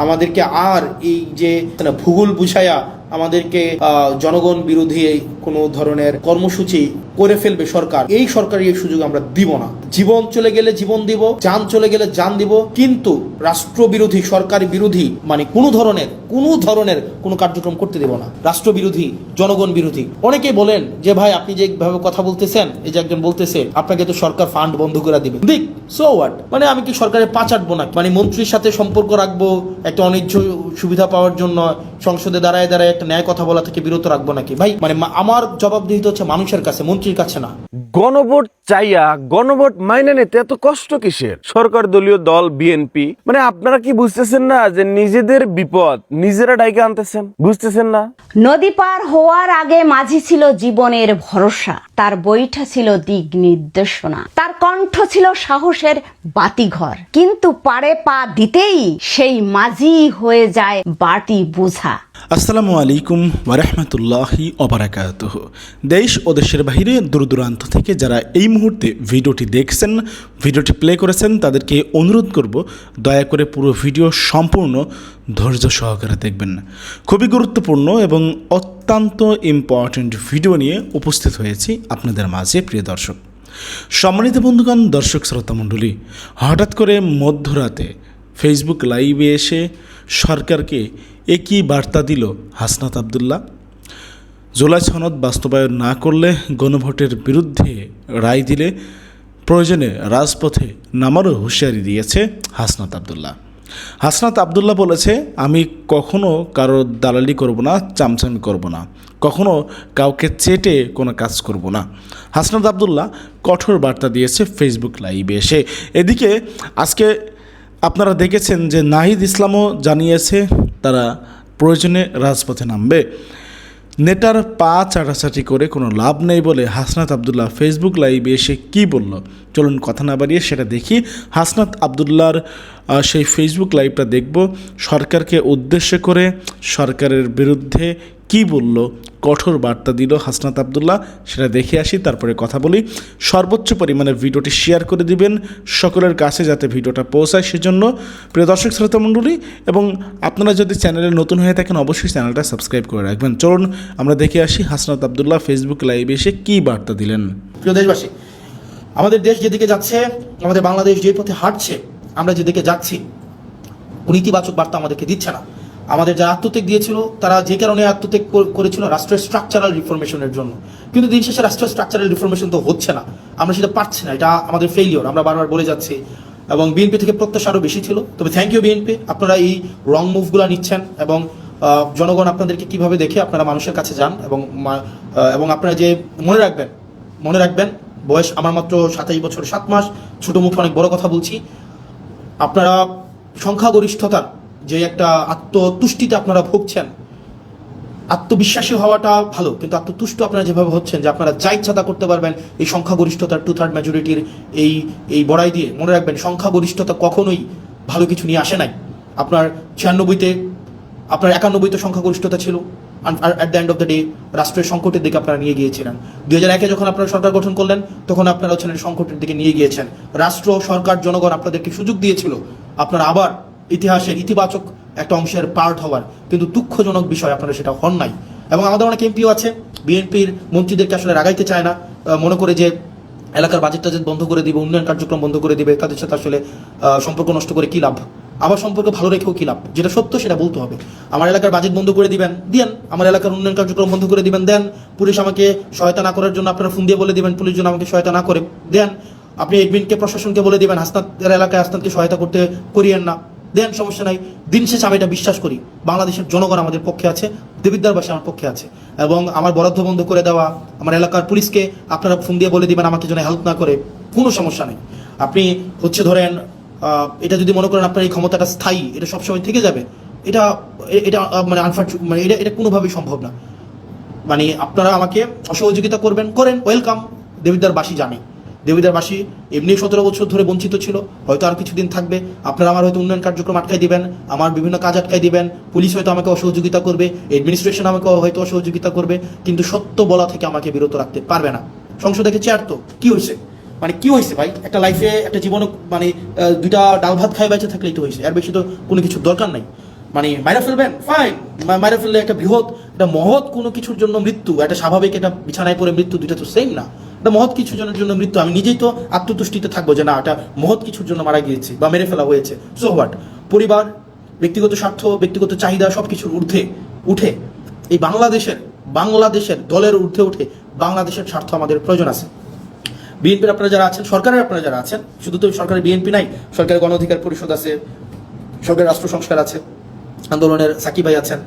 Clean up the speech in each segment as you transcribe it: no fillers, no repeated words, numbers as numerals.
আমাদেরকে আর এই যে ভূগোল বুঝাইয়া আমাদেরকে জনগণ বিরোধী কোনো ধরনের কর্মসূচি করে ফেলবে সরকার, এই সরকারের এই সুযোগ আমরা দিব না। জীবন চলে গেলে জীবন দিব, জান চলে গেলে জান দিব, কিন্তু রাষ্ট্র বিরোধী, সরকারি বিরোধী মানে কোনো ধরনের কোনো কার্যক্রম করতে দেব না। রাষ্ট্র বিরোধী, জনগণ বিরোধী। অনেকেই বলেন যে ভাই আপনি যেভাবে কথা বলতেছেন, এই যে একজন বলতেছে আপনাকে তো সরকার ফান্ড বন্ধ করে দিবে, দেখ সো হোয়াট, মানে আমি কি সরকারের পা চাটবো না? মানে মন্ত্রীর সাথে সম্পর্ক রাখবো একটা অনিচ্ছ সুবিধা পাওয়ার জন্য, সংসদে দাঁড়ায় একটা ন্যায় কথা বলা থেকে বিরত রাখবো নাকি? ভাই মানে আমার জবাবদিহিতা হচ্ছে মানুষের কাছে, মন্ত্রীর কাছে না। গণভোট চাইয়া গণভোট মাইনে নিতে এত কষ্ট কিসের? সরকার দলীয় দল বিএনপি, মানে আপনারা কি বুঝতেছেন না যে নিজেদের বিপদ নিজেরা ডাইকে আনতেছেন? বুঝতেছেন না? নদী পার হওয়ার আগে মাঝি ছিল জীবনের ভরসা, তার বইটা ছিল দিক নির্দেশনা, তার কণ্ঠ ছিল সাহসের বাতিঘর, কিন্তু পারে পা দিতেই সেই মাঝি হয়ে যায় বাটি বোঝা। আসসালামু আলাইকুম ওয়া রাহমাতুল্লাহি ওয়া বারাকাতুহু। দেশ ও দেশের বাইরে দূর দূরান্ত থেকে যারা এই মুহূর্তে ভিডিওটি দেখছেন, ভিডিওটি প্লে করেছেন, তাদেরকে অনুরোধ করব দয়া করে পুরো ভিডিও সম্পূর্ণ ধৈর্য সহকারে দেখবেন। খুবই গুরুত্বপূর্ণ এবং অত্যন্ত ইম্পর্ট্যান্ট ভিডিও নিয়ে উপস্থিত হয়েছি আপনাদের মাঝে, প্রিয় দর্শক। সম্মানিত বন্ধুগণ, দর্শক শ্রোতা মণ্ডলী, হঠাৎ করে মধ্যরাতে ফেসবুক লাইভে এসে সরকারকে একই বার্তা দিল হাসনাত আবদুল্লাহ। জুলাই সনদ বাস্তবায়ন না করলে গণভোটের বিরুদ্ধে রায় দিলে প্রয়োজনে রাজপথে নামারও হুঁশিয়ারি দিয়েছে হাসনাত আবদুল্লাহ। হাসনাত আবদুল্লাহ বলেছে, আমি কখনো কারোর দালালি করব না, চামচামি করব না, কখনো কাউকে চেটে কোনো কাজ করব না। হাসনাত আবদুল্লাহ কঠোর বার্তা দিয়েছে ফেসবুক লাইভে এসে। এদিকে আজকে আপনারা দেখেছেন যে নাহিদ ইসলামও জানিয়েছে তারা প্রয়োজনে রাজপথে নামবে। নেটার পা চাটাচাটি করে কোনো লাভ নেই বলে হাসনাত আবদুল্লাহ ফেসবুক লাইভে এসে কী বলল, চলুন কথা না বাড়িয়ে সেটা দেখি। হাসনাত আবদুল্লাহর সেই ফেসবুক লাইভটা দেখব। সরকারকে উদ্দেশ্য করে সরকারের বিরুদ্ধে কি বলল, কঠোর বার্তা দিল হাসনাত আবদুল্লাহ, সেটা দেখে আসি, তারপরে কথা বলি। সর্বোচ্চ পরিমাণে ভিডিওটি শেয়ার করে দিবেন সকলের কাছে যাতে ভিডিওটা পৌঁছায়, সেজন্য প্রিয় দর্শক শ্রোতা মণ্ডলী। এবং আপনারা যদি চ্যানেলে নতুন হয়ে থাকেন অবশ্যই চ্যানেলটা সাবস্ক্রাইব করে রাখবেন। চলুন আমরা দেখে আসি হাসনাত আবদুল্লাহ ফেসবুক লাইভে এসে কী বার্তা দিলেন। প্রিয় দেশবাসী, আমাদের দেশ যেদিকে যাচ্ছে, আমাদের বাংলাদেশ যে পথে হাঁটছে, আমরা যেদিকে যাচ্ছি, ইতিবাচক বার্তা আমাদেরকে দিচ্ছে না। আমাদের যারা আত্মত্যাগ দিয়েছিল তারা যে কারণে আত্মত্যাগ করেছিল, রাষ্ট্রের স্ট্রাকচারাল রিফরমেশনের জন্য, কিন্তু দিন শেষে রাষ্ট্রের স্ট্রাকচারাল রিফরমেশন তো হচ্ছে না, আমরা সেটা পারছি না, এটা আমাদের ফেলিওর, আমরা বারবার বলে যাচ্ছি। এবং বিএনপি থেকে প্রত্যাশা আরও বেশি ছিল, তবে থ্যাংক ইউ বিএনপি, আপনারা এই রং মুভগুলো নিচ্ছেন এবং জনগণ আপনাদেরকে কিভাবে দেখে আপনারা মানুষের কাছে যান। এবং আপনারা যে মনে রাখবেন, বয়স আমার মাত্র 27 বছর 7 মাস, ছোটো মুখে অনেক বড় কথা বলছি। আপনারা সংখ্যাগরিষ্ঠতার যে একটা আত্মতুষ্টিতে আপনারা ভুগছেন, আত্মবিশ্বাসী হওয়াটা ভালো, কিন্তু আত্মতুষ্ট আপনারা যেভাবে হচ্ছেন যে আপনারা যা ইচ্ছা তা করতে পারবেন এই সংখ্যাগরিষ্ঠতার 2/3 মেজরিটির এই বড়াই দিয়ে, মনে রাখবেন সংখ্যাগরিষ্ঠতা কখনোই ভালো কিছু নিয়ে আসে নাই। আপনার 96-তে, আপনার 91-তে সংখ্যাগরিষ্ঠতা ছিল, আর at the end of the day রাষ্ট্রের সংকটের দিকে আপনারা নিয়ে গিয়েছিলেন। 2001-এ যখন আপনারা সরকার গঠন করলেন তখন আপনারা হচ্ছেন সংকটের দিকে নিয়ে গিয়েছেন। রাষ্ট্র, সরকার, জনগণ আপনাদেরকে সুযোগ দিয়েছিল আপনারা আবার ইতিহাসের ইতিবাচক একটা অংশের পার্ট হওয়ার, কিন্তু দুঃখজনক বিষয় আপনারা সেটা হন নাই। এবং আমাদের অনেক এমপিও আছে বিএনপির মন্ত্রীদেরকে আসলে রাগাইতে চায় না, মনে করে যে এলাকার বাজেট টাজেট বন্ধ করে দিবে, উন্নয়ন কার্যক্রম বন্ধ করে দিবে, তাদের সাথে আসলে সম্পর্ক নষ্ট করে কী লাভ, আবার সম্পর্ক ভালো রেখেও কী লাভ? যেটা সত্য সেটা বলতে হবে। আমার এলাকার বাজেট বন্ধ করে দিবেন, দেন। আমার এলাকার উন্নয়ন কার্যক্রম বন্ধ করে দিবেন, দেন। পুলিশ আমাকে সহায়তা না করার জন্য আপনারা ফোন দিয়ে বলে দিবেন পুলিশ যেন আমাকে সহায়তা না করে, দেন। আপনি এডমিনকে, প্রশাসনকে বলে দিবেন হাসনাতের এলাকায় হাসনাতকে সহায়তা করতে করিয়েন না, দেন, সমস্যা নাই। দিন শেষে আমি এটা বিশ্বাস করি, বাংলাদেশের জনগণ আমাদের পক্ষে আছে, দেবিদ্বারবাসী আমার পক্ষে আছে। এবং আমার বরাদ্দ বন্ধ করে দেওয়া, আমার এলাকার পুলিশকে আপনারা ফোন দিয়ে বলে দিবেন আমাকে যেন হেল্প না করে, কোনো সমস্যা নেই। আপনি হচ্ছে ধরেন এটা যদি মনে করেন আপনার এই ক্ষমতাটা স্থায়ী, এটা সবসময় থেকে যাবে, এটা মানে মানে এটা কোনোভাবেই সম্ভব না। মানে আপনারা আমাকে অসহযোগিতা করেন, ওয়েলকাম। দেবিদ্বারবাসী জানে, দেবিদ্বারবাসী এমনি 17 বছর ধরে বঞ্চিত ছিল, হয়তো আর কিছুদিন থাকবে। আপনারা আমার হয়তো উন্নয়ন কার্যক্রম আটকাই দিবেন, আমার বিভিন্ন কাজ আটকাই দিবেন, পুলিশ হয়তো আমাকে অসহযোগিতা করবে, অ্যাডমিনিস্ট্রেশন আমাকে হয়তো অসহযোগিতা করবে, কিন্তু সত্য বলা থেকে আমাকে বিরত রাখতে পারবে না। সংসদে চেয়ার তো কি হয়েছে, মানে কি হয়েছে ভাই? একটা লাইফে একটা জীবনে মানে দুইটা ডাল ভাত খাই বেঁচে থাকলেই তো হয়েছে, এর বেশি তো কোনো কিছুর দরকার নাই। মানে মাইরা ফেলবেন, ফাইন, মাইরা ফেললে একটা বৃহৎ একটা মহৎ কোনো কিছুর জন্য মৃত্যু, একটা স্বাভাবিক একটা বিছানায় পড়ে মৃত্যু, দুইটা তো সেম না। একটা মহৎ কিছুর জন্য মৃত্যু, আমি নিজেই তো আত্মতুষ্টিতে থাকবো যে না, একটা মহৎ কিছুর জন্য মারা গিয়েছে বা মেরে ফেলা হয়েছে, সো হোয়াট। পরিবার, ব্যক্তিগত স্বার্থ, ব্যক্তিগত চাহিদা সব কিছুর ঊর্ধ্বে উঠে এই বাংলাদেশের দলের ঊর্ধ্বে উঠে বাংলাদেশের স্বার্থ আমাদের প্রয়োজন আছে। বিএনপির আপনারা যারা আছেন, সরকারের আপনারা যারা আছেন, শুধু তো সরকারের বিএনপি নাই, সরকারের গণ অধিকার পরিষদ আছে, সরকারের রাষ্ট্র সংস্কার আছে, আন্দোলনের সাকিব ভাই আছেন।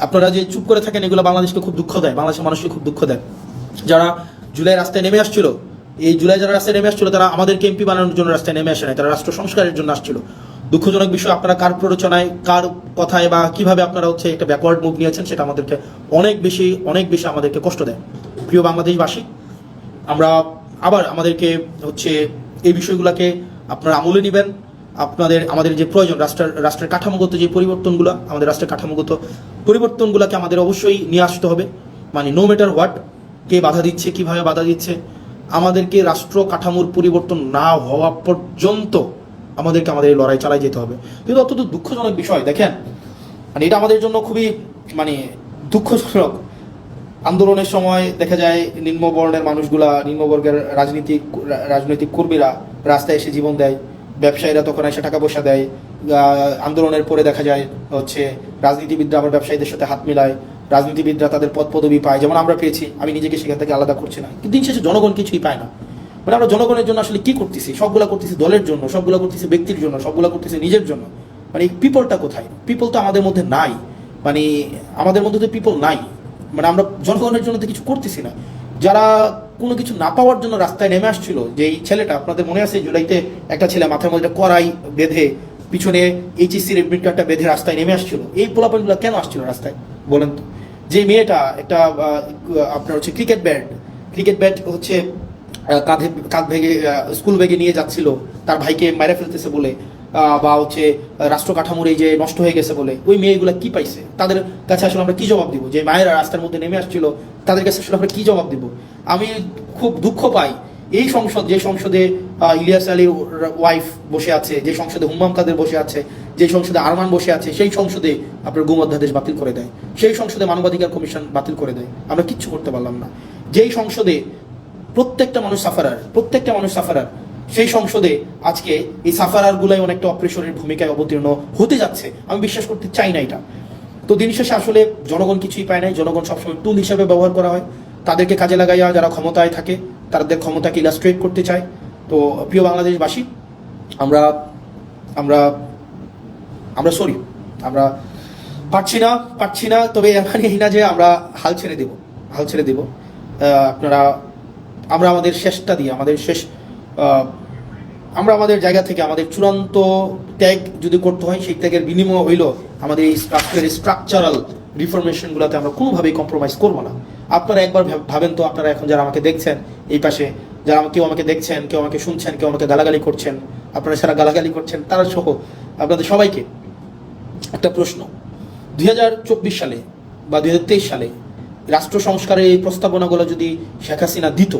আপনারা যে চুপ করে থাকেন, এগুলো বাংলাদেশকে খুব দুঃখ দেয়, বাংলাদেশের মানুষকে খুব দুঃখ দেয়। যারা জুলাই রাস্তায় নেমে আসছিল, এই জুলাই যারা রাস্তায় নেমে আসছিল, তারা আমাদেরকে এমপি বানানোর জন্য রাস্তায় নেমে আসে নাই, তারা রাষ্ট্র সংস্কারের জন্য আসছিল। দুঃখজনক বিষয়, আপনারা কার প্ররোচনায়, কার কথায় বা কিভাবে আপনারা হচ্ছে একটা ব্যাকওয়ার্ড মুভ নিয়েছেন, সেটা আমাদেরকে অনেক বেশি আমাদেরকে কষ্ট দেয়। প্রিয় বাংলাদেশবাসী, আমরা আবার আমাদেরকে হচ্ছে এই বিষয়গুলোকে আপনারা আমলে নেবেন। আমাদের যে প্রয়োজন, রাষ্ট্রের কাঠামোগত যে পরিবর্তনগুলো, আমাদের রাষ্ট্রের কাঠামোগত পরিবর্তনগুলোকে আমাদের অবশ্যই নিয়ে আসতে হবে। মানে নো ম্যাটার হোয়াট, কে বাধা দিচ্ছে, কিভাবে বাধা দিচ্ছে, আমাদেরকে রাষ্ট্র কাঠামোর পরিবর্তন না হওয়া পর্যন্ত আমাদেরকে আমাদের এই লড়াই চালাই যেতে হবে। কিন্তু অত্যন্ত দুঃখজনক বিষয়, দেখেন, মানে এটা আমাদের জন্য খুবই মানে দুঃখজনক। আন্দোলনের সময় দেখা যায় নিম্নবর্ণের মানুষগুলা, নিম্নবর্গের রাজনৈতিক কর্মীরা রাস্তায় এসে জীবন দেয়, ব্যবসায়ীরা তখন এসে টাকা পয়সা দেয়। আন্দোলনের পরে দেখা যায় হচ্ছে রাজনীতিবিদরা আবার ব্যবসায়ীদের সাথে হাত মিলায়, রাজনীতিবিদরা তাদের পদ পদবি পায়, যেমন আমরা পেয়েছি। আমি নিজেকে সেখান থেকে আলাদা করছি না, কিন্তু দিন শেষে জনগণ কিছুই পায় না। মানে আমরা জনগণের জন্য আসলে কি করতেছি? সবগুলা করতেছি দলের জন্য, সবগুলা করতেছি ব্যক্তির জন্য, সবগুলা করতেছি নিজের জন্য। মানে পিপলটা কোথায়? পিপল তো আমাদের মধ্যে নাই, মানে আমাদের মধ্যে তো পিপল নাই। মানে আমরা জনগণের জন্য তো কিছু করতেছি না। যারা কোনো কিছু না পাওয়ার জন্য রাস্তায় নেমে আসছিল, যে এই ছেলেটা, আপনাদের মনে আছে জুলাইতে একটা ছেলে মাথার মধ্যে কড়াই বেঁধে, পিছনে এইচএসসির এডমিট কার্ডটা বেঁধে রাস্তায় নেমে আসছিল, এই পোলাপানগুলো কেন আসছিল রাস্তায় বলেন তো? যে মেয়েটা একটা আপনার হচ্ছে ক্রিকেট ব্যাট হচ্ছে কাঁধ ভেঙে স্কুল ব্যাগে নিয়ে যাচ্ছিল, তার ভাইকে মেরে ফেলতেছে বলে, বা হচ্ছে রাষ্ট্র কাঠামোর এই যে নষ্ট হয়ে গেছে বলে, ওই মেয়েগুলা কি পাইছে? তাদের কাছে আসলে আমরা কি জবাব দিব? যে মায়েরা রাস্তার মধ্যে নেমে আসছিল, তাদের কাছে আসলে আমরা কি জবাব দিব? আমি খুব দুঃখ পাই, এই যে সংসদে ইলিয়াস আলীর ওয়াইফ বসে আছে, যে সংসদে হুম্মাম কাদের বসে আছে, যে সংসদে আরমান বসে আছে, সেই সংসদে আপনার গুম অধ্যাদেশ বাতিল করে দেয়, সেই সংসদে মানবাধিকার কমিশন বাতিল করে দেয়, আমরা কিচ্ছু করতে পারলাম না। যেই সংসদে প্রত্যেকটা মানুষ সাফারার, সেই সংসদে আজকে এই সাফারার গুলাই অনেকটা অপ্রেশরের ভূমিকায় অবতীর্ণ হতে যাচ্ছে। আমি বিশ্বাস করতে চাই না এটা। তো দিন শেষে আসলে জনগণ কিছুই পায় নাই, জনগণ সবসময় টুল হিসাবে ব্যবহার করা হয়, তাদেরকে কাজে লাগাইয়া যারা ক্ষমতায় থাকে তাদের ক্ষমতাকে ইলাস্ট্রেট করতে চায়। তো প্রিয় বাংলাদেশবাসী, আমরা আমরা আমরা সরি, আমরা পারছি না। তবে এখানে এই না যে আমরা হাল ছেড়ে দেব। আমরা আমাদের শেষটা দিয়ে, আমরা আমাদের জায়গা থেকে আমাদের চূড়ান্ত ত্যাগ যদি করতে হয়, সেই ত্যাগের বিনিময় হইল আমাদের এই স্ট্রাকচারাল রিফরমেশনগুলোতে আমরা কোনোভাবেই কম্প্রোমাইজ করবো না। আপনারা একবার ভাবেন তো, আপনারা এখন যারা আমাকে দেখছেন, এই পাশে যারা কেউ আমাকে দেখছেন, কেউ আমাকে শুনছেন, কেউ আমাকে গালাগালি করছেন, আপনারা যারা গালাগালি করছেন তারা সহ আপনাদের সবাইকে একটা প্রশ্ন, 2024 সালে বা 2023 সালে রাষ্ট্র সংস্কারের এই প্রস্তাবনাগুলো যদি শেখ হাসিনা দিত,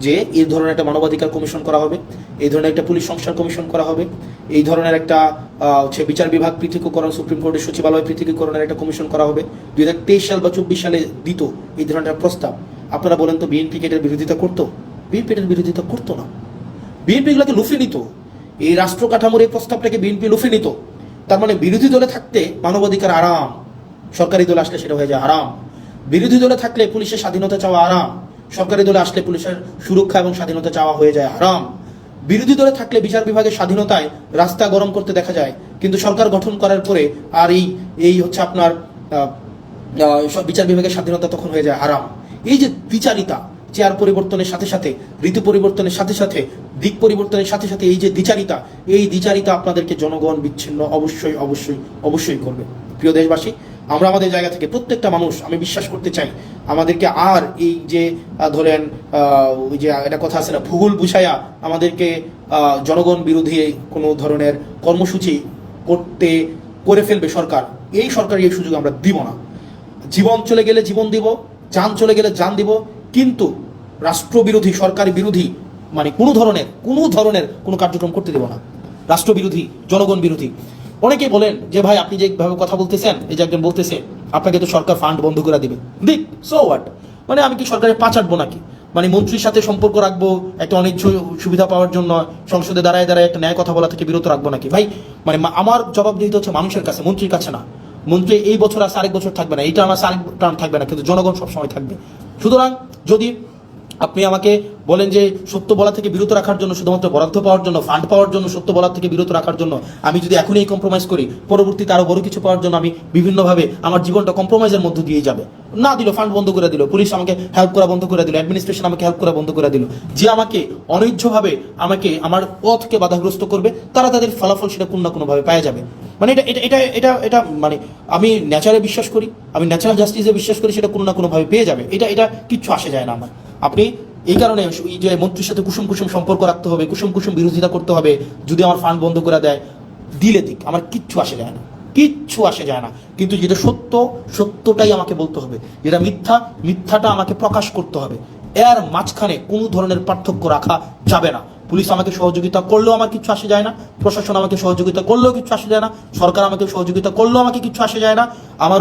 যে এই ধরনের একটা মানবাধিকার কমিশন করা হবে, এই ধরনের একটা পুলিশ সংস্কার কমিশন করা হবে, এই ধরনের একটা হচ্ছে বিচার বিভাগ পৃথকীকরণ, সুপ্রিম কোর্টের সচিবালয় পৃথকীকরণের একটা কমিশন করা হবে, 2023 সাল বা 24 সালে দিত এই ধরনের একটা প্রস্তাব, আপনারা বলেন তো বিএনপি এটার বিরোধিতা করতো? বিএনপি এটার বিরোধিতা করতো না। বিএনপি এগুলোকে লুফে নিত, এই রাষ্ট্র কাঠামোর এই প্রস্তাবটাকে বিএনপি লুফে নিত। তার মানে বিরোধী দলে থাকতে মানবাধিকার আরাম, সরকারি দলে আসলে সেটা হয়ে যায় আরাম। বিরোধী দলে থাকলে পুলিশের স্বাধীনতা চাওয়া আরাম, সরকারি দলে আসলে পুলিশের সুরক্ষা এবং স্বাধীনতা চাওয়া হয়ে যায় হারাম। বিরোধী দলে থাকলে বিচার বিভাগের স্বাধীনতায় রাস্তা গরম করতে দেখা যায়, কিন্তু সরকার গঠন করার পরে আর এই হচ্ছে আপনার বিচার বিভাগের স্বাধীনতা তখন হয়ে যায় হারাম। এই যে দ্বিচারিতা, চেয়ার পরিবর্তনের সাথে সাথে, ঋতু পরিবর্তনের সাথে সাথে, দিক পরিবর্তনের সাথে সাথে এই যে দ্বিচারিতা, এই দ্বিচারিতা আপনাদেরকে জনগণ বিচ্ছিন্ন অবশ্যই করবে। প্রিয় দেশবাসী, আমরা আমাদের জায়গা থেকে প্রত্যেকটা মানুষ, আমি বিশ্বাস করতে চাই, আমাদেরকে আর এই যে ধরেন ওই যে একটা কথা আছে না, ভূগোল বুঝাইয়া আমাদেরকে জনগণ বিরোধী কোনো ধরনের কর্মসূচি করে ফেলবে সরকার, এই সরকারি এই সুযোগ আমরা দিব না। জীবন চলে গেলে জীবন দিব, যান চলে গেলে যান দিব, কিন্তু রাষ্ট্রবিরোধী, সরকারি বিরোধী মানে কোনো ধরনের কোনো কার্যক্রম করতে দেব না। রাষ্ট্রবিরোধী, জনগণ বিরোধী। অনেকেই বলেন যে ভাই আপনি যেভাবে কথা বলতেছেন, এই যে একজন বলতেছে আপনাকে তো সরকার ফান্ড বন্ধ করে দিবে, দিক, সো হোয়াট, মানে আমি কি সরকারের পা চাটবো নাকি? মানে মন্ত্রীর সাথে সম্পর্ক রাখবো একটা অনেক সুবিধা পাওয়ার জন্য, সংসদে দাঁড়ায় একটা ন্যায় কথা বলা থেকে বিরত রাখবো নাকি? ভাই মানে আমার জবাবদিহিতা হচ্ছে মানুষের কাছে, মন্ত্রীর কাছে না। মন্ত্রী এই বছর আছে, আরেক বছর থাকবে না, এই টার্ম আছে, আরেক টার্ম থাকবে না, কিন্তু জনগণ সবসময় থাকবে। সুতরাং যদি আপনি আমাকে বলেন যে সত্য বলা থেকে বিরত রাখার জন্য, শুধুমাত্র বরাদ্দ পাওয়ার জন্য, ফান্ড পাওয়ার জন্য, সত্য বলা থেকে বিরত রাখার জন্য আমি যদি এখনই এই কম্প্রোমাইজ করি, পরবর্তীতে আরো বড় কিছু পাওয়ার জন্য আমি বিভিন্নভাবে আমার জীবনটা কম্প্রোমাইজের মধ্যে দিয়ে যাবে। না দিল, ফান্ড বন্ধ করে দিল, পুলিশ আমাকে হেল্প করা বন্ধ করে দিল, অ্যাডমিনিস্ট্রেশন আমাকে হেল্প করা বন্ধ করে দিল, যে আমাকে অনৈধভাবে আমাকে আমার পথকে বাধাগ্রস্ত করবে, তারা তাদের ফলাফল সেটা কোনো না কোনোভাবে পাওয়া যাবে। মানে এটা এটা এটা এটা এটা মানে আমি ন্যাচারে বিশ্বাস করি, আমি ন্যাচারাল জাস্টিসে বিশ্বাস করি, সেটা কোনো না কোনোভাবে পেয়ে যাবে। এটা কিচ্ছু আসে যায় না আমার। আপনি এই কারণে এই যে মন্ত্রীর সাথে কুসুম সম্পর্ক রাখতে হবে, কুসুম বিরোধিতা করতে হবে, যদি আমার ফান্ড বন্ধ করে দেয়, দিলে দিক, আমার কিচ্ছু আসে যায় না, কিচ্ছু আসে যায় না। কিন্তু যেটা সত্যটাই আমাকে বলতে হবে, যেটা মিথ্যাটা আমাকে প্রকাশ করতে হবে। এর মাঝখানে কোনো ধরনের পার্থক্য রাখা যাবে না। পুলিশ আমাকে সহযোগিতা করলেও আমার কিছু আসে যায় না, প্রশাসন আমাকে সহযোগিতা করলেও কিছু আসে যায় না, সরকার আমাকে সহযোগিতা করলেও আমাকে কিছু আসে যায় না, আমার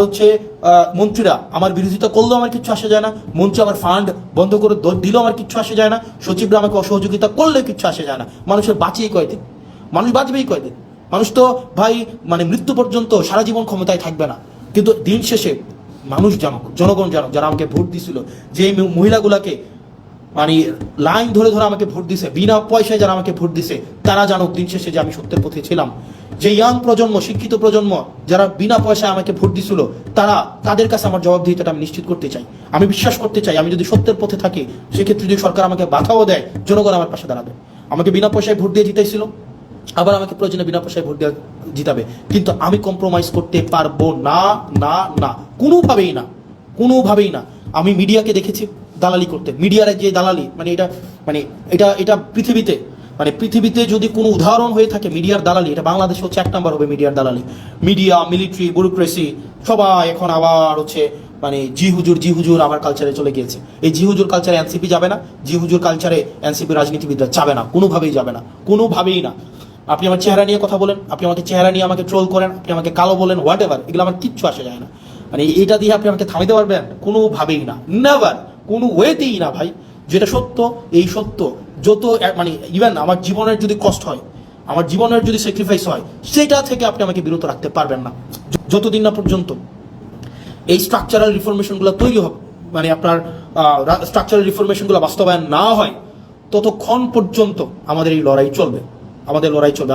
মন্ত্রীরা আমার বিরোধিতা করলেও আমার কিছু আসে যায় না, মন্ত্রী আমার ফান্ড বন্ধ করে দিলেও আমার কিছু আসে যায় না, সচিবরা আমাকে অসহযোগিতা করলেও কিছু আসে যায় না। মানুষের বাঁচিয়ে কয়দিন? মানুষ বাঁচবেই কয়দিন? মানুষ তো ভাই মানে মৃত্যু পর্যন্ত সারা জীবন ক্ষমতায় থাকবে না। কিন্তু দিন শেষে মানুষ জানুক, জনগণ জানুক, যারা আমাকে ভোট দিছিল, যে মহিলাগুলাকে মানে লাইন ধরে আমাকে ভোট দিছে, বিনা পয়সায় যারা আমাকে ভোট দিছে, তারা জানুক দিন শেষে যে আমি সত্যের পথে ছিলাম। যে ইয়াং প্রজন্ম, শিক্ষিত প্রজন্ম যারা বিনা পয়সায় আমাকে ভোট দিছিল, তাদের কাছে আমার জবাবদিহিতাটা আমি নিশ্চিত করতে চাই। আমি বিশ্বাস করতে চাই, আমি যদি সত্যের পথে থাকি, সেক্ষেত্রে যদি সরকার আমাকে বাধাও দেয়, জনগণ আমার পাশে দাঁড়াবে। আমাকে বিনা পয়সায় ভোট দিয়ে জিতাইছিল, আবার আমাকে প্রয়োজনে বিনা পয়সায় ভোট দিয়ে জিতাবে, কিন্তু আমি কম্প্রোমাইজ করতে পারবো না, না না, কোনোভাবেই না। আমি মিডিয়াকে দেখেছি দালালি করতে, মিডিয়ার যে দালালি, এটা পৃথিবীতে যদি কোনো উদাহরণ হয়ে থাকে মিডিয়ার দালালি, এটা বাংলাদেশে হচ্ছে 1 নম্বর হবে মিডিয়ার দালালি। মিডিয়া, মিলিটারি, ব্যুরোক্রেসি সবাই এখন আবার জি হুজুর আবার কালচারে চলে গিয়েছে। এই জি হুজুর কালচারে এনসিপি যাবে না, জি হুজুর কালচারে এনসিপি রাজনীতিবিদরা যাবে না, কোনোভাবেই যাবে না, কোনোভাবেই না। আপনি আমার চেহারা নিয়ে কথা বলেন, আপনি আমাকে চেহারা নিয়ে আমাকে ট্রোল করেন, আপনি আমাকে কালো বলেন, হোয়াট এভার, এগুলো আমার কিচ্ছু আসে যায় না। এটা দিয়ে আপনি আমাকে থামাইতে পারবেন? কোনোভাবেই না, নেভার, কোনো ওয়েতেই না ভাই। যেটা সত্য, এই সত্য যত ইভেন আমার জীবনের যদি কষ্ট হয়, আমার জীবনের যদি স্যাক্রিফাইস হয়, সেটা থেকে আপনি আমাকে বিরত রাখতে পারবেন না। যতদিন না পর্যন্ত এই স্ট্রাকচারাল রিফরমেশনগুলো তৈরি হবে, আপনার স্ট্রাকচারাল রিফরমেশনগুলো বাস্তবায়ন না হয়, ততক্ষণ পর্যন্ত আমাদের এই লড়াই চলবে,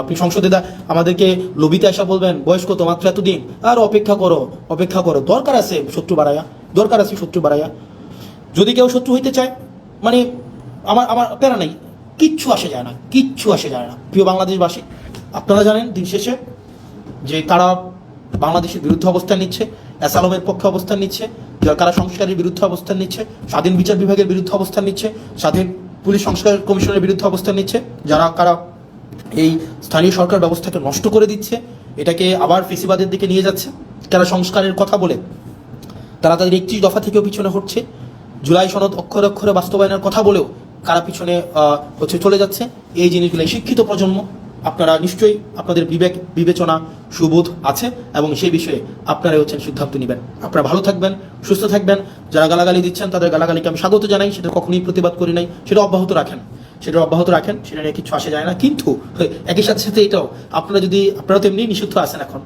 আপনি সংসদে আমাদেরকে লবিতে আসা বলবেন বয়স কত, মাত্র এতদিন, আর অপেক্ষা করো, দরকার আছে শত্রু বাড়াইয়া। যদি কেউ শত্রু হইতে চায়, আমার প্যারা নাই, কিচ্ছু আসে যায় না। প্রিয় বাংলাদেশবাসী, আপনারা জানেন দিন শেষে যে কারা বাংলাদেশের বিরুদ্ধে অবস্থান নিচ্ছে, অ্যাসালমের পক্ষে অবস্থান নিচ্ছে, কারা সংস্কারের বিরুদ্ধে অবস্থান নিচ্ছে, স্বাধীন বিচার বিভাগের বিরুদ্ধে অবস্থান নিচ্ছে, স্বাধীন পুলিশ সংস্কার কমিশনের বিরুদ্ধে অবস্থান নিচ্ছে, কারা এই স্থানীয় সরকার ব্যবস্থাকে নষ্ট করে দিচ্ছে, এটাকে আবার ফেসিবাদের দিকে নিয়ে যাচ্ছে, কারা সংস্কারের কথা বলে তারা তাদের 31 দফা থেকেও পিছনে হচ্ছে, জুলাই সনদ অক্ষরে অক্ষরে বাস্তবায়নের কথা বলেও কারা পিছনে চলে যাচ্ছে। এই জিনিসগুলো শিক্ষিত প্রজন্ম, আপনারা নিশ্চয়ই আপনাদের বিবেচনা সুবোধ আছে, এবং সেই বিষয়ে আপনারাই সিদ্ধান্ত নেবেন। আপনারা ভালো থাকবেন, সুস্থ থাকবেন। যারা গালাগালি দিচ্ছেন তাদের গালাগালিকে আমি স্বাগত জানাই, সেটা কখনোই প্রতিবাদ করি নাই, সেটা অব্যাহত রাখেন, সেটা নিয়ে কিছু আসে যায় না। কিন্তু একই সাথে এটাও আপনারা তো এমনি নিষিদ্ধ আছেন এখন,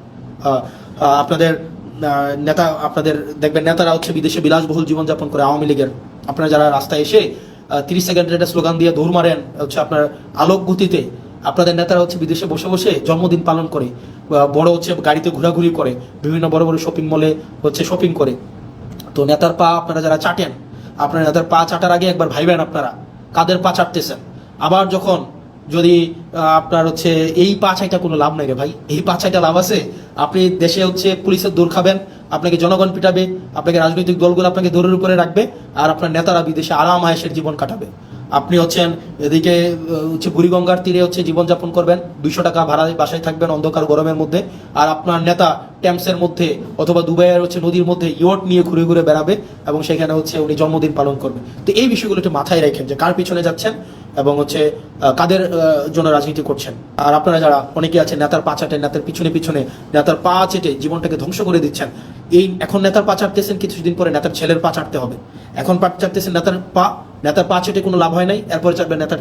আপনাদের দেখবেন নেতারা বিদেশে বিলাসবহুল জীবনযাপন করে, আওয়ামী লীগের। আপনারা যারা রাস্তায় এসে 30 সেকেন্ডের একটা স্লোগান দিয়ে দৌড় মারেন আপনার আলোক গতিতে, আপনাদের নেতারা বিদেশে বসে জন্মদিন পালন করে, বড় গাড়িতে ঘোরাঘুরি করে, বিভিন্ন বড় শপিং মলে শপিং করে। তো নেতার পা আপনারা যারা চাটেন, আপনার নেতার পা চাটার আগে একবার ভাইবেন আপনারা কাদের পা চাটতেছেন। আবার যখন যদি আপনার এই পা চাইটা কোনো লাভ নাই রে ভাই, এই পা চাইটা লাভ আছে? আপনি দেশে পুলিশের দৌড় খাবেন, আপনাকে জনগণ পিটাবে, আপনাকে রাজনৈতিক দলগুলো আপনাকে দৌড়ের উপরে রাখবে, আর আপনার নেতারা বিদেশে আরাম আয়েশের জীবন কাটাবে। আপনি এদিকে বুড়িগঙ্গার তীরে জীবনযাপন করবেন, 200 টাকা ভাড়ায় বাসায় থাকবেন অন্ধকার গরমের মধ্যে, আর আপনার নেতা টেমসের মধ্যে অথবা দুবাইয়ের নদীর মধ্যে ইয়ট নিয়ে ঘুরে বেড়াবে, এবং সেখানে উনি জন্মদিন পালন করবে। তো এই বিষয়গুলো একটু মাথায় রাখেন যে কার পিছনে যাচ্ছেন, এবং হচ্ছে কাদের জন্য রাজনীতি করছেন। আর আপনারা যারা অনেকে আছেন নেতার পা চাটে, নেতার পিছনে পিছনে নেতার পা চেটে জীবনটাকে ধ্বংস করে দিচ্ছেন। এই এখন নেতার পা চাটতেছেন, কিছুদিন পরে নেতার ছেলের পা চাটতে হবে। এখন পা চাটতেছেন নেতার পা চেটে কোনো লাভ হয় নাই, এরপরে চাটবে নেতার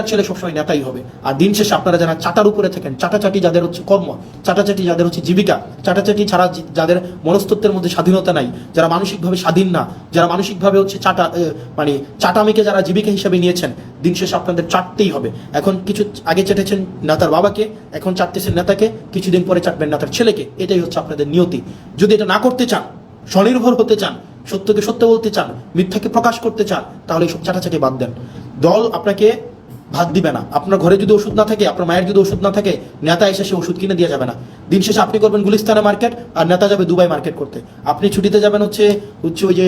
ছেলে সবসময় নেতাই হবে। আর দিন শেষে আপনারা যারা চাটার উপরে থাকেন, চাটাচাটি যাদের হচ্ছে কর্ম, চাটাচাটি যাদের হচ্ছে জীবিকা, চাটাচাটি ছাড়া যাদের মনস্তত্ত্বের মধ্যে স্বাধীনতা নাই, যারা মানসিকভাবে স্বাধীন না, যারা মানসিকভাবে হচ্ছে মানে চাটামিকে যারা জীবিকা হিসাবে নিয়েছেন, দিন শেষে আপনাদের চাটতেই হবে। এখন কিছু আগে চেটেছেন নেতার বাবাকে, এখন চাটতেছেন নেতাকে, কিছুদিন পরে চাটবেন নেতার ছেলেকে। এটাই হচ্ছে আপনাদের নিয়তি। যদি এটা না করতে চান, স্বনির্ভর হতে চান, সত্যকে সত্য বলতে চান, মিথ্যাকে প্রকাশ করতে চান, তাহলে এইসব চাটাচাটি বাদ দেন। দল আপনাকে ভাত দিবে না। আপনার ঘরে যদি ওষুধ না থাকে, আপনার মায়ের যদি ওষুধ না থাকে, নেতা এসে সে ওষুধ কিনে দিয়ে যাবে না। দিন শেষে আপনি করবেন গুলিস্তানে মার্কেট, আর নেতা যাবে দুবাই মার্কেট করতে। আপনি ছুটিতে যাবেন হচ্ছে ওই যে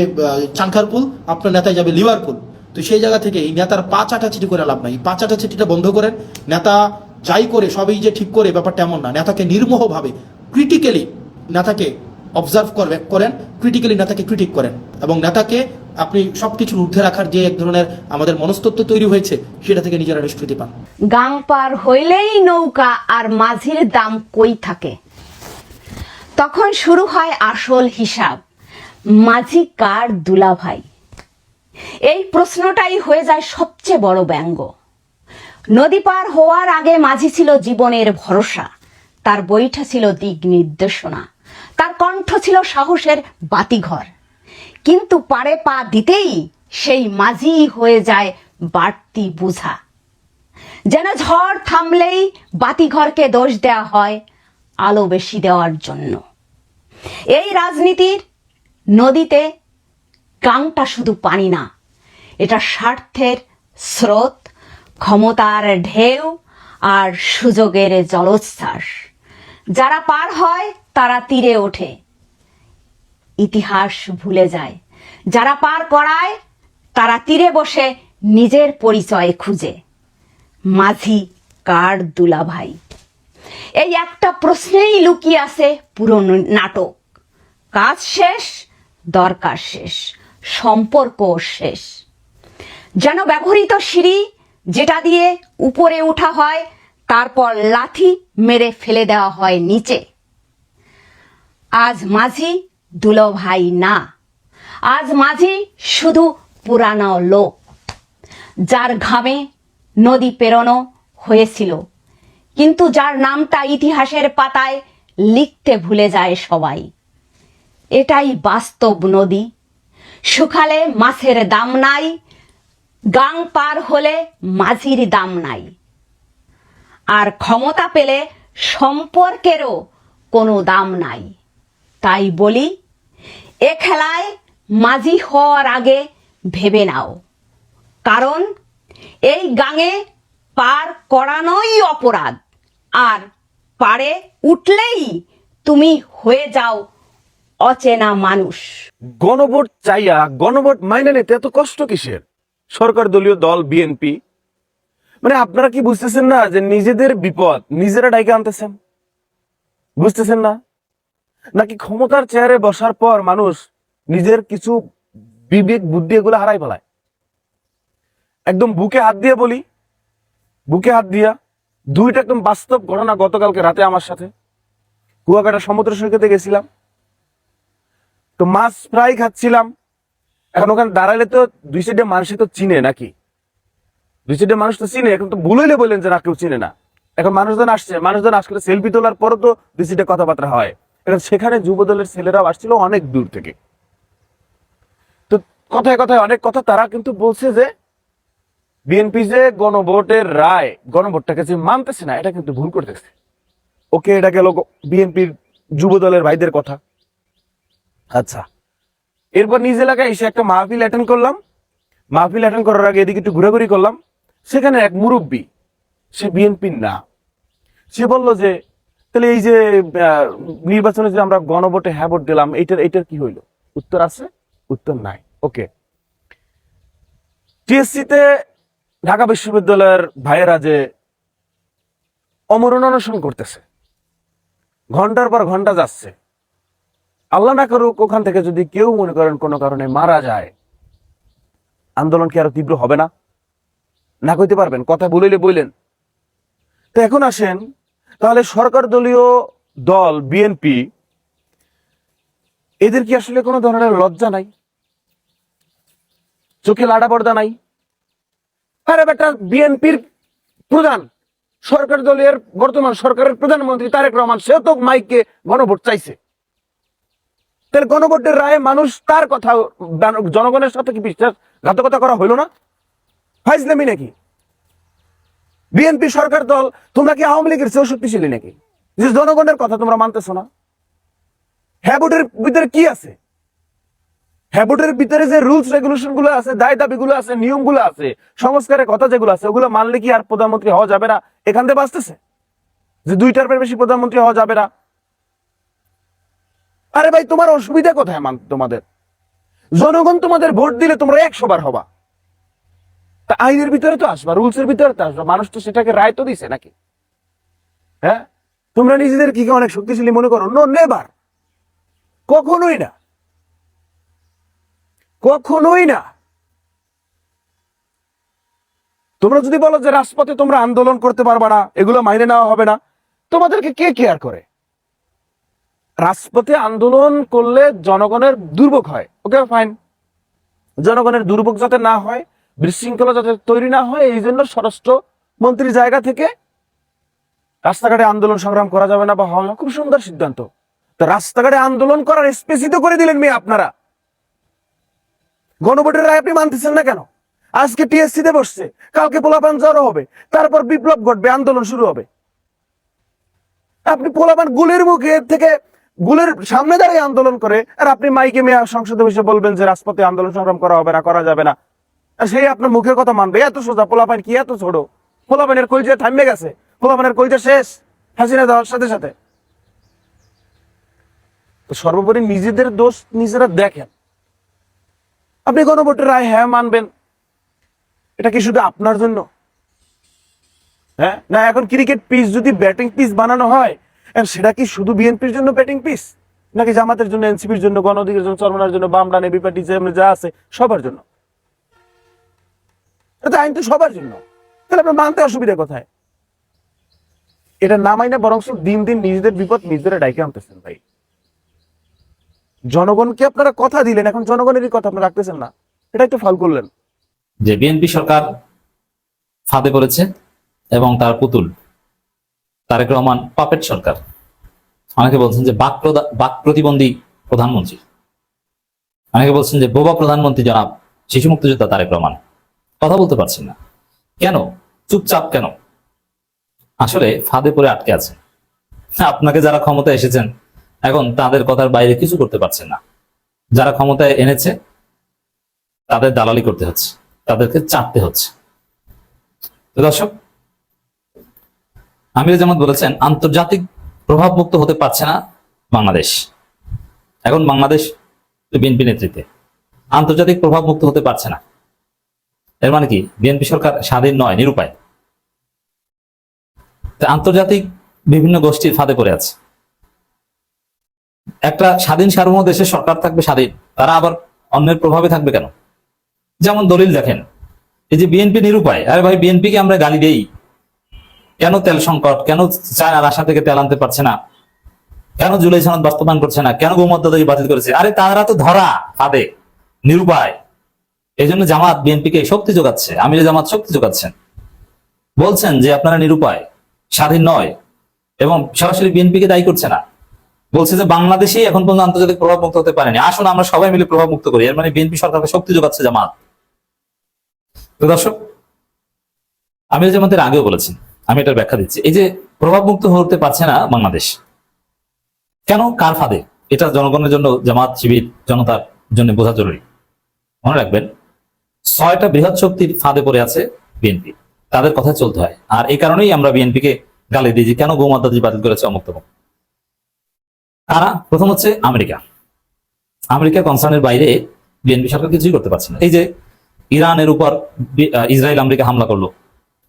চানখারপুল, আপনার নেতায় যাবে লিভারপুল। তো সেই জায়গা থেকে এই নেতার পা চাটাচিটি করে লাভ নাই। পা চাটাচিটিটা বন্ধ করেন। নেতা যাই করে সবই যে ঠিক করে ব্যাপারটা এমন না। নেতাকে নির্মোহভাবে ক্রিটিক্যালি নেতাকে অবজার্ভ করেন, ক্রিটিক্যালি নেতাকে ক্রিটিক করেন, এবং নেতাকে আপনি সবকিছুর ঊর্ধ্বে রাখার যে এক ধরনের আমাদের মনস্তত্ত্ব তৈরি হয়েছে, সেটা থেকে নিজেরা নিষ্কৃতি পান। গাং পার হইলেই নৌকা, আর মাঝির দাম কই থাকে। তখন শুরু হয় আসল হিসাব, মাঝি কার দুলাভাই। এই প্রশ্নটাই হয়ে যায় সবচেয়ে বড় ব্যঙ্গ। নদী পার হওয়ার আগে মাঝি ছিল জীবনের ভরসা, তার বৈঠা ছিল দিক নির্দেশনা, তার কণ্ঠ ছিল সাহসের বাতিঘর। কিন্তু পাড়ে পা দিতেই সেই মাঝি হয়ে যায় বাড়তি বোঝা। যেন ঝড় থামলেই বাতিঘরকে দোষ দেওয়া হয় আলো বেশি দেওয়ার জন্য। এই রাজনীতির নদীতে গাংটা শুধু পানি না, এটা স্বার্থের স্রোত, ক্ষমতার ঢেউ আর সুযোগের জলোচ্ছ্বাস। যারা পার হয় তারা তীরে ওঠে, ইতিহাস ভুলে যায়। যারা পার করায় তারা তীরে বসে নিজের পরিচয় খুঁজে। মাঝি কার দুলাভাই, এই একটা প্রশ্নেই লুকিয়ে আছে পুরো নাটক। কাজ শেষ, দরকার শেষ, সম্পর্ক শেষ। যেন ব্যবহৃত সিঁড়ি, যেটা দিয়ে উপরে ওঠা হয়, তারপর লাথি মেরে ফেলে দেওয়া হয় নিচে। আজ মাঝি দুলাভাই না, আজ মাঝি শুধু পুরানো লোক, যার ঘামে নদী পেরোনো হয়েছিল, কিন্তু যার নামটা ইতিহাসের পাতায় লিখতে ভুলে যায় সবাই। এটাই বাস্তব নদী। শুকালে মাছের দাম নাই, গাং পার হলে মাঝির দাম নাই। আর ক্ষমতা পেলে সম্পর্কেরও কোনো দাম নাই। তাই বলি, এ খেলায় মাঝি হওয়ার আগে ভেবে নাও, কারণ এই গাঙে পার করানোই অপরাধ, আর পারে উঠলেই তুমি হয়ে যাও অচেনা মানুষ। গণভোট চাইয়া গণভোট মাইনে নিতে এত কষ্ট কিসের? সরকার দলীয় দল বিএনপি, মানে আপনারা কি বুঝতেছেন না যে নিজেদের বিপদ নিজেরা ডাইকে আনতেছেন? বুঝতেছেন না? নাকি ক্ষমতার চেয়ারে বসার পর মানুষ নিজের কিছু বিবেক বুদ্ধি এগুলো হারাই ফেলায়? একদম বুকে হাত দিয়ে বলি, বুকে হাত দিয়া দুইটা একদম বাস্তব ঘটনা। গতকালকে রাতে আমার সাথে কুয়াকাটা সমুদ্র সৈকতে গেছিলাম, তো মাছ ফ্রাই খাচ্ছিলাম। এখন ওখানে দাঁড়ালে তো দুই সাইডে মানুষ তো চিনে নাকি, দুই সাইডে মানুষ তো চিনে। এখন তো ভুল হইলে বললেন যে না কেউ চিনে না। এখন মানুষজন আসছে, মানুষজন আসলে সেলফি তোলার পরও তো দুই সাইডে কথাবার্তা হয়। এখন সেখানে যুব দলের ছেলেরাও আসছিল অনেক দূর থেকে। তো কথায় কথায় অনেক কথা, তারা কিন্তু বলছে যে বিএনপি যে গণভোটের রায়, গণভোটটাকে যে মানতেছে না, এটা কিন্তু ভুল করতেছে। ওকে, এটা গেল বিএনপির যুব দলের ভাইদের কথা। আচ্ছা, এরপর নিজ এলাকায় এসে একটা মাহফিল অ্যাটেন্ড করলাম। মাহফিল অ্যাটেন্ড করার আগে এদিকে একটু ঘোরাঘুরি করলাম। সেখানে এক মুরব্বী, সে বিএনপির না, সে বলল যে তাহলে এই যে নির্বাচনে যে আমরা গণভোটে হ্যাঁ ভোট দিলাম, এইটার কি হইলো? উত্তর আছে? উত্তর নাই। ওকে, টিএসসিতে ঢাকা বিশ্ববিদ্যালয়ের ভাইয়েরা যে অমরণ অনশন করতেছে, ঘন্টার পর ঘন্টা যাচ্ছে, আল্লাহ না করুক ওখান থেকে যদি কেউ মনে করেন কোনো কারণে মারা যায়, আন্দোলন কি আরো তীব্র হবে না? না কইতে পারবেন, কথা বলিলে বললেন। তো এখন আসেন, তাহলে সরকার দলীয় দল বিএনপি, এদের কি আসলে কোনো ধরনের লজ্জা নাই? চোখে লাড়া পর্দা নাই? আরে বেটা, বিএনপির প্রধান, সরকার দলের বর্তমান সরকারের প্রধানমন্ত্রী তারেক রহমান, সে তো মাইকে গণভোট চাইছে। তাহলে গণভোটের রায়ে মানুষ তার কথা, জনগণের সাথে কি বিশ্বাসঘাতকতা করা হইল না? ফাইজলামি নাকি? বিএনপি সরকার দল, তোমরা কি আওয়ামী লীগের চেয়েও শক্তিশালী নাকি, যে জনগণের কথা তোমরা মানতেছো না? হ্যাবোটের ভিতরে কি আছে? হ্যাবোটের ভিতরে যে রুলস রেগুলেশন গুলো আছে, দায় দাবিগুলো আছে, নিয়মগুলো আছে, সংস্কারের কথা যেগুলো আছে, ওগুলো মানলে কি আর প্রধানমন্ত্রী হওয়া যাবে না? এখান থেকে বাঁচতেছে যে 2 টার্মের বেশি প্রধানমন্ত্রী হওয়া যাবে না। আরে ভাই, তোমার অসুবিধা কোথায়? তোমাদের জনগণ তোমাদের ভোট দিলে তোমরা 100 বার হবা, তা আইনের ভিতরে তো আসবা, রুলসের ভিতরে তো আসবা। মানুষ তো সেটাকে রায় তো দিছে নাকি? হ্যাঁ, তোমরা নিজেদের কি অনেক শক্তিশালী মনে করো? নো, নেভার, কখনোই না, কখনোই না। তোমরা যদি বলো যে রাজপথে তোমরা আন্দোলন করতে পারবা না, এগুলো মাইনে নেওয়া হবে না, তোমাদেরকে কে কেয়ার করে? রাজপথে আন্দোলন করলে জনগণের দুর্ভোগ হয়, ওকে ফাইন। জনগণের দুর্ভোগ যাতে না হয়, বিশৃঙ্খলা যাতে তৈরি না হয়, এই জন্য স্বরাষ্ট্র মন্ত্রীর জায়গা থেকে রাস্তাঘাটে আন্দোলন সংগ্রাম করা যাবে না বা হবে না। খুব সুন্দর সিদ্ধান্ত। তো রাস্তাঘাটে আন্দোলন করার স্পেসিত করে দিলেন মেয়ে আপনারা। গণভোটের রায় আপনি মানতেছেন না কেন? আজকে টিএসসি তে বসছে, কালকে পোলাপান জড়ো হবে, তারপর বিপ্লব ঘটবে, আন্দোলন শুরু হবে। আপনি পোলাপান গুলির মুখে থেকে, গুলের সামনে দাঁড়িয়ে আন্দোলন করে, আর আপনি মাইকে মেয়া সংসদে বসে বলবেন যে রাজপথে আন্দোলন সংগ্রাম করা হবে না, করা যাবে না। আর সেই আপনার মুখের কথা মানবে? এত সোজা? পোলাপান কি এত ছোট? পোলাপানের কলিজা থামে গেছে, পোলাপানের কলিজা শেষ হাসিনা দেওয়ার সাথে সাথে। তো সর্বোপরি নিজেদের দোষ নিজেরা দেখেন। আপনি গণভোটের রায় হ্যাঁ মানবেন, এটা কি শুধু আপনার জন্য? হ্যাঁ না, এখন ক্রিকেট পিচ যদি ব্যাটিং পিচ বানানো হয়, সেটা কি শুধু বিএনপির জন্য ব্যাটিং পিচ, নাকি জামাতের জন্য, এনসিপির জন্য, গণ অধিকারের জন্য, চরমনার জন্য, বাম ডান এবি পার্টি যা আছে সবার জন্য? এটা আইন তো সবার জন্য। তাহলে আপনার মানতে অসুবিধা কোথায়? এটা না মাইনা বরং দিন দিন নিজেদের বিপদ নিজেরা ডাইকে আনতেছেন। ভাই, জনগণকে আপনারা কথা দিলেন, এখন জনগণেরই কথা আপনারা রাখতেছেন না, এটাই তো ফাউল করলেন। যে বিএনপি সরকার ফাঁদে পড়েছে এবং তার পুতুল তারেক রহমান পাপেট সরকার। অনেকে বলছেন যে বাক প্রতিবন্ধী প্রধানমন্ত্রী, অনেকে বলছেন যে বোবা প্রধানমন্ত্রী জনাব শিশু মুক্তিযোদ্ধা তারেক রহমান। কথা বলতে পারছেন না কেন? চুপচাপ কেন? আসলে ফাঁদে পড়ে আটকে আছে। আপনাকে যারা ক্ষমতায় এসেছেন এখন তাদের কথার বাইরে কিছু করতে পারছেন না। যারা ক্ষমতায় এনেছে তাদের দালালি করতে হচ্ছে, তাদেরকে চাটতে হচ্ছে। তো দর্শক, আমির জামাত বলেছেন আন্তর্জাতিক প্রভাব মুক্ত হতে পারছে না বাংলাদেশ। এখন বাংলাদেশ বিএনপি নেতৃত্বে আন্তর্জাতিক প্রভাব মুক্ত হতে পারছে না। এর মানে কি বিএনপি সরকার স্বাধীন নয়, নিরুপায়? আন্তর্জাতিক বিভিন্ন গোষ্ঠীর ফাঁদে পড়ে আছে। একটা স্বাধীন সার্বভৌম দেশের সরকার থাকবে স্বাধীন, তারা আবার অন্যের প্রভাবে থাকবে কেন? যেমন দলিল দেখেন, এই যে বিএনপি নিরুপায়, আরে ভাই বিএনপিকে আমরা গালি দেই কেন? তেল সংকট, কেন চায়নার আশা থেকে তেল আনতে পারছে না, কেন জুলাই সনদ বাস্তবায়ন করছে না, কেন গোমর্যাদাকে বাতিল করেছে? আরে তারা তো ধরা ফাঁদে, নিরুপায়। এই জন্য জামাত বিএনপিকে শক্তি যোগাচ্ছে, আমির জামাত শক্তি যোগাচ্ছেন, বলছেন যে আপনারা নিরুপায়, স্বাধীন নয়, এবং সরাসরি বিএনপিকে দায়ী করছে না। বলছে যে বাংলাদেশেই এখন পর্যন্ত আন্তর্জাতিক প্রভাব মুক্ত হতে পারেনি, আসুন আমরা সবাই মিলে প্রভাব মুক্ত করি। এর মানে বিএনপি সরকারকে শক্তি যোগাচ্ছে জামাত। তো দর্শক, আমির জামাতের আগেও বলেছেন, আমি এটার ব্যাখ্যা দিচ্ছি। এই যে প্রভাব মুক্ত হতে পারছে না বাংলাদেশ, কেন, কার ফাঁদে, এটা জনগণের জন্য, জামাত শিবির জনতার জন্য বোঝা জরুরি। মনে রাখবেন, 6টা বৃহৎ শক্তির ফাঁদে পড়ে আছে বিএনপি, তাদের কথা চলতে হয়। আর এই কারণেই আমরা বিএনপিকে গালি দিই যে কেন গোমর্যাদা বাতিল করেছে, অমুক তমুক। তারা প্রথম হচ্ছে আমেরিকা। আমেরিকা কনসার্নের বাইরে বিএনপি সরকার কিছুই করতে পারছে না। এই যে ইরানের উপর ইসরায়েল আমেরিকা হামলা করলো,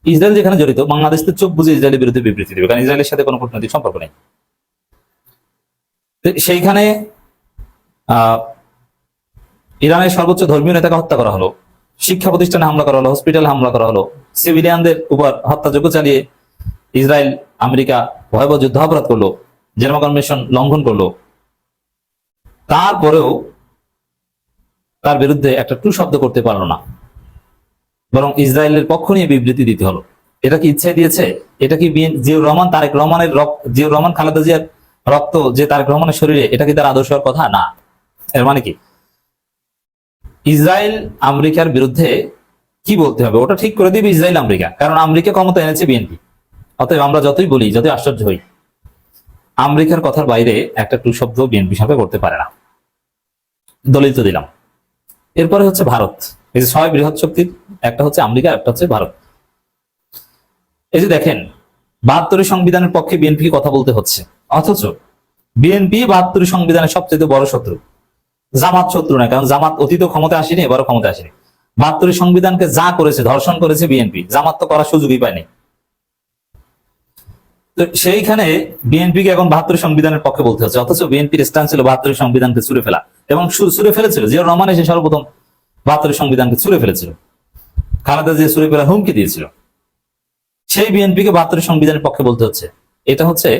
ইসরায়েল যেখানে জড়িত, বাংলাদেশ তো চোখ বুঝে ইসরায়েলের বিরুদ্ধে বিবৃতি দেবে, কারণ ইসরায়েলের সাথে কোনো কূটনৈতিক সম্পর্ক নেই। সেইখানে ইরানের সর্বোচ্চ ধর্মীয় নেতাকে হত্যা করা হলো, শিক্ষা প্রতিষ্ঠানে হামলা করা হলো, হসপিটালে হামলা করা হলো, সিভিলিয়ানদের উপর হত্যাযজ্ঞ চালিয়ে ইসরায়েল আমেরিকা ভয়াবহ যুদ্ধাপরাধ করলো, জেনেভা কনভেনশন লঙ্ঘন করলো, তারপরেও তার বিরুদ্ধে একটা টু শব্দ করতে পারলো না, বরং ইসরায়েলের পক্ষ নিয়ে বিবৃতি দিতে হলো। এটা কি ইচ্ছায় দিয়েছে? এটা কি জিয়াউর রহমান তারেক রহমানের জিয়াউর রহমান খালেদা জিয়ার রক্ত যে তারেক রহমানের শরীরে, এটা কি তার আদর্শের কথা? না। এর মানে কি ইসরায়েল আমেরিকার বিরুদ্ধে কি বলতে হবে ওটা ঠিক করে দিবে ইসরায়েল আমেরিকা, কারণ আমেরিকা ক্ষমতা এনেছে বিএনপি। অতএব আমরা যতই বলি, যতই আশ্চর্য হই, আমেরিকার কথার বাইরে একটা টু শব্দ বিএনপি সাথে করতে পারে না। দলিল তো দিলাম। এরপরে হচ্ছে ভারত। এই যে 6 বৃহৎ শক্তির একটা হচ্ছে আমেরিকা, একটা হচ্ছে ভারত। এই যে দেখেন 72 সংবিধানের পক্ষে বিএনপি কথা বলতে হচ্ছে, অথচ বিএনপি 72 সংবিধানের সবচেয়ে বড় শত্রু। জামাত শত্রু না, কারণ জামাত অতীত ক্ষমতা আসেনি, এবারও ক্ষমতা আসেনি। 72 সংবিধানকে যা করেছে, ধর্ষণ করেছে বিএনপি, জামাত তো করার সুযোগই পায়নি। তো সেইখানে বিএনপি কে এখন 72 সংবিধানের পক্ষে বলতে হচ্ছে, অথচ বিএনপির স্ট্যান্ড ছিল 72 সংবিধানকে ছুড়ে ফেলা, এবং ছুড়ে ফেলেছিল। জিয়াউর রহমান এসে সর্বপ্রথম 72 সংবিধানকে ছুড়ে ফেলেছিল, খালেদা জিয়া ছুড়ে ফেলার হুমকি দিয়েছিল। সেই বিএনপি কে 72 সংবিধানের পক্ষে বলতে হচ্ছে। এটা হচ্ছে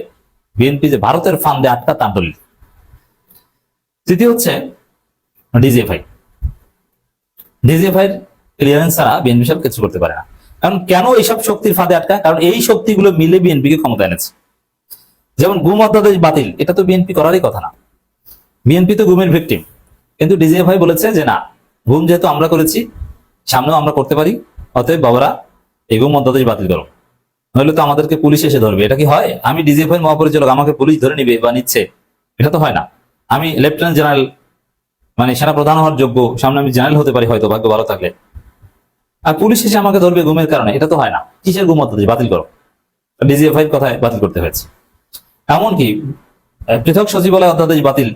বিএনপি যে ভারতের ফান্দে আটকা তার দলিল। তৃতীয় হচ্ছে ডিজিএফআই। ডিজিএফআই ক্লিয়ারেন্স ছাড়া বিএনপি সব কিছু করতে পারে না। কারণ কেন এইসব শক্তির ফাঁদে আটকা? কারণ এই শক্তিগুলো মিলে বিএনপি কে ক্ষমতা এনেছে। যেমন গুম অধ্যাদেশ বাতিল, এটা তো বিএনপি করারই কথা না, বিএনপি তো গুমের ভিকটিম। কিন্তু ডিজিএফআই বলেছে যে না, গুম যেহেতু আমরা করেছি, সামনেও আমরা করতে পারি, অতএব বাবারা এই গুম অধ্যাদেশ বাতিল করো, নইলে তো আমাদেরকে পুলিশ এসে ধরবে। এটা কি হয়? আমি ডিজিএফআই মহাপরিচালক, আমাকে পুলিশ ধরে নিবে বা নিচ্ছে? এটা তো হয় না। আমি লেফটেন্যান্ট জেনারেল, মানে সেনা প্রধান হওয়ার যোগ্য, সামনে আমি জেনারেল হতে পারি হয়তো, ভাগ্য ভালো থাকলে, আর পুলিশ এসে আমাকে ধরবে গুমের কারণে? এটা তো হয় না। কিসের গুম অধ্যাদেশ বাতিল করো? ডিজিএফআই এর কথায় বাতিল করতে হয়েছে। এমনকি পৃথক সচিবালয় অধ্যাদেশ বাতিল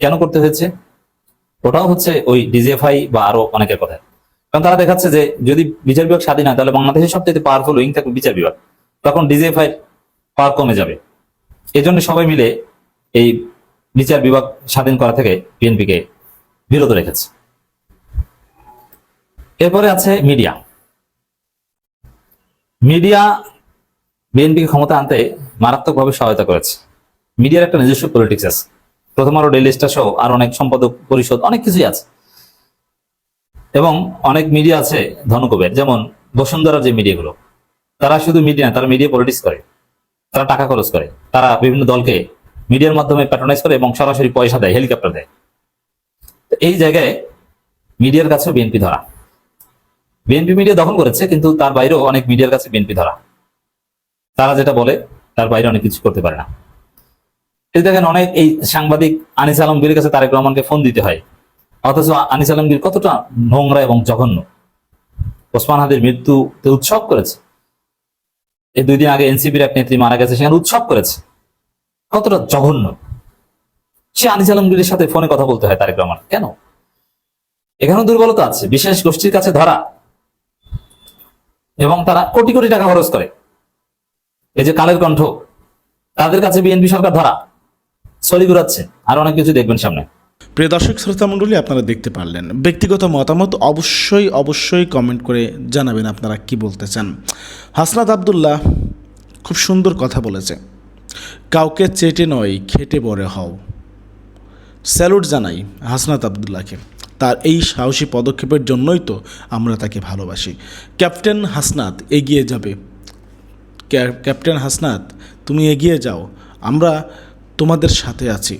কেন করতে হয়েছে? ওটাও হচ্ছে ওই ডিজিএফআই বা আরো অনেকের কথায়। কারণ তারা দেখাচ্ছে যে যদি বিচার বিভাগ স্বাধীন হয়, তাহলে বাংলাদেশের সবচেয়ে পাওয়ারফুল উইং থাকবে বিচার বিভাগ, তখন ডিজিএফআই পাওয়ার কমে যাবে। এই জন্য সবাই মিলে এই বিচার বিভাগ স্বাধীন করা থেকে বিএনপি কে বিরত রেখেছে। এরপরে আছে মিডিয়া। মিডিয়া বিএনপিকে ক্ষমতা আনতে মারাত্মকভাবে সহায়তা করেছে। মিডিয়ার একটা নিজস্ব পলিটিক্স আছে, প্রথম আলো, ডেইলি স্টার সহ আর অনেক সম্পাদক পরিষদ, অনেক কিছুই আছে। এবং অনেক মিডিয়া আছে ধনকুবের, যেমন বসুন্ধরার যে মিডিয়াগুলো, তারা শুধু মিডিয়া না, তারা মিডিয়া পলিটিক্স করে, তারা টাকা খরচ করে, তারা বিভিন্ন দলকে মিডিয়ার মাধ্যমে প্যাট্রোনাইজ করে এবং সরাসরি পয়সা দেয়, হেলিকপ্টার দেয়। এই জায়গায় মিডিয়ার কাছেও বিএনপি ধরা। বিএনপি মিডিয়া দখল করেছে, কিন্তু তার বাইরেও অনেক মিডিয়ার কাছে বিএনপি ধরা। তারা যেটা বলে তার বাইরে অনেক কিছু করতে পারে না। এই দেখেন অনেক এই সাংবাদিক আনিস আলমগীরের কাছে তারেক রহমানকে ফোন দিতে হয়, অথচ আনিস আলমগীর কতটা নোংরা এবং জঘন্য। ওসমান হাদির মৃত্যুতে উৎসব করেছে, এই 2 দিন আগে এনসিপির এক নেত্রী মারা গেছে, সেখানে উৎসব করেছে। কতটা জঘন্য। সে আনিস আলমগীরের সাথে ফোনে কথা বলতে হয় তারেক রহমান কেন? এখানেও দুর্বলতা আছে, বিশেষ গোষ্ঠীর কাছে ধরা, এবং তারা কোটি কোটি টাকা খরচ করে। এই যে কালের কণ্ঠ, তাদের কাছে বিএনপি সরকার ধরা, ছড়ি ঘুরাচ্ছে, আর অনেক কিছু দেখবেন সামনে। প্রিয় দর্শক শ্রোতা মণ্ডলী, আপনারা দেখতে পারলেন। ব্যক্তিগত মতামত অবশ্যই কমেন্ট করে জানাবেন আপনারা কি বলতে চান। হাসনাত আব্দুল্লাহ খুব সুন্দর কথা বলেছে, কাউকে চেটে নয় খেটে বড় হও। স্যালুট জানাই হাসনাত আব্দুল্লাহকে, তার এই সাহসী পদক্ষেপের জন্যই তো আমরা তাকে ভালোবাসি। ক্যাপ্টেন হাসনাত এগিয়ে যাবে, ক্যাপ্টেন হাসনাত তুমি এগিয়ে যাও, আমরা তোমাদের সাথে আছি।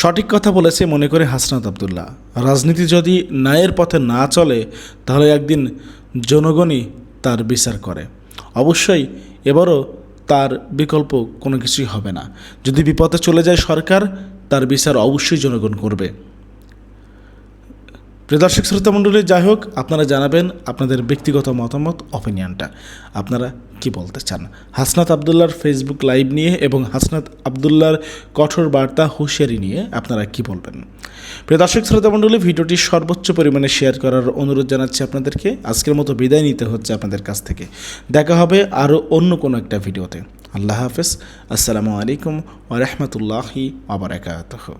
সঠিক কথা বলেছে মনে করে হাসনাত আব্দুল্লাহ। রাজনীতি যদি ন্যায়ের পথে না চলে, তাহলে একদিন জনগণই তার বিচার করে। অবশ্যই এবারও তার বিকল্প কোনো কিছুই হবে না। যদি বিপদে চলে যায় সরকার, তার বিচার অবশ্যই জনগণ করবে। প্রিয় দর্শক শ্রোতা মণ্ডলী, যাই হোক, আপনারা জানাবেন আপনাদের ব্যক্তিগত মতামত, অপিনিয়নটা আপনারা কি বলতে চান হাসনাত আব্দুল্লাহর ফেসবুক লাইভ নিয়ে এবং হাসনাত আব্দুল্লাহর কঠোর বার্তা হুঁশিয়ারি নিয়ে আপনারা কি বলবেন। প্রিয় দর্শক শ্রোতা মণ্ডলী, ভিডিওটি সর্বোচ্চ পরিমাণে শেয়ার করার অনুরোধ জানাচ্ছি আপনাদেরকে। আজকের মতো বিদায় নিতে হচ্ছে আপনাদের কাছ থেকে। দেখা হবে আরও অন্য কোনো একটা ভিডিওতে। আল্লাহ হাফেজ। আসসালামু আলাইকুম ওয়া রাহমাতুল্লাহি ওয়া বারাকাতুহু।